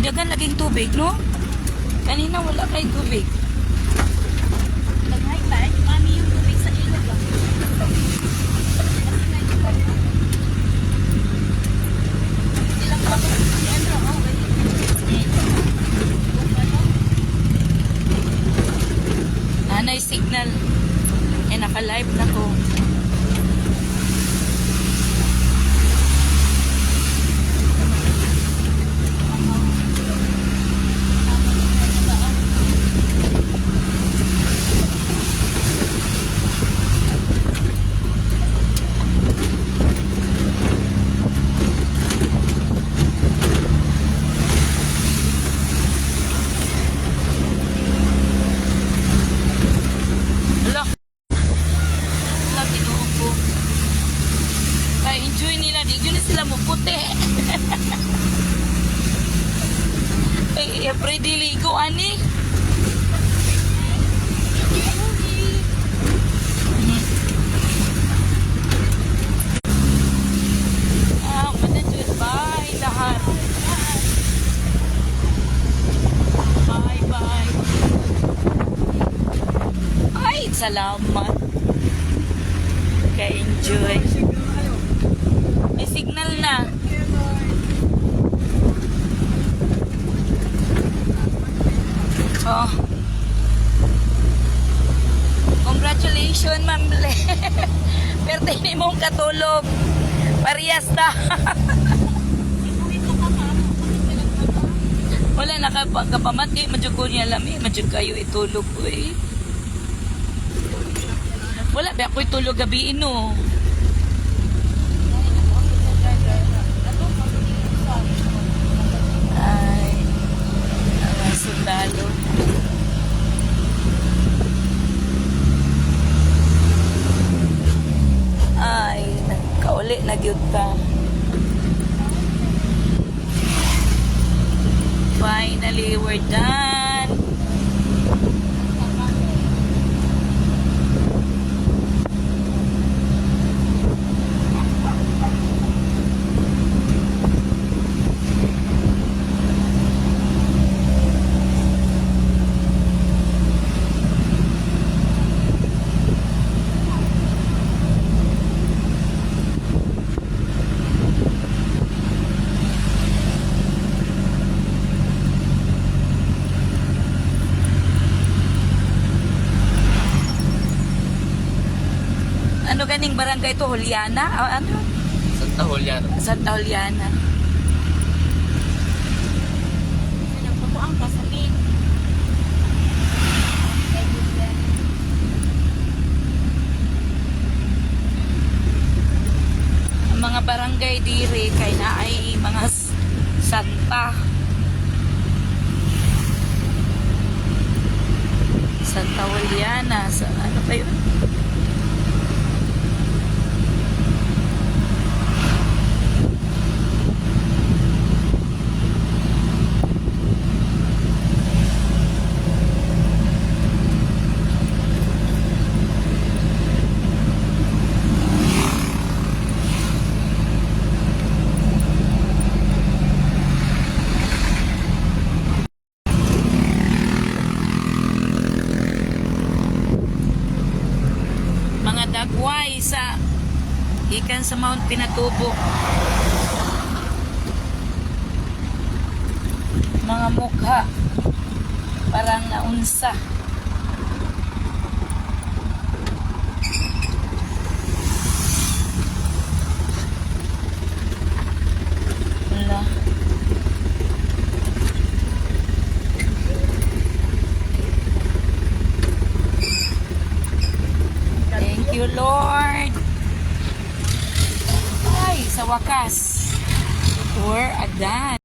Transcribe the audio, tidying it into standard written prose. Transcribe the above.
dagan laging tubig, no? Kanina wala kay tubig. Nag-high tide, mami yung tubig sa ilog lang. Ilang pa ito? Siyempre, okay. Nanay signal. Eh, naka-live na to. Puti. Everyday ligo, ani. Bye, lahat. Bye, bye. Ay, salamat. Ka-enjoy. May signal na. Oh. Congratulations, Ma'am Le. Pero hindi mong katulog. Parehas na. Wala nakapamati. Madyo ko niya alam eh. Madyo kayo itulog ko eh. Wala ba ako itulog gabi no? Ay, ang sundalo. Ay, nagkauli na gyud ka. Finally, we're done. Ano ganing barangay to? Juliana? Ano? Santa Juliana. Santa Juliana. Nagpupo ang kasapin. Ang mga barangay dire kay na ay mga santa. Santa Juliana. Sa, ano pa yun? Dagway sa ikan sa Mount Pinatubo. Mga mukha parang naunsa. Wala. Thank you, Lord. Ay, sa wakas, we're done.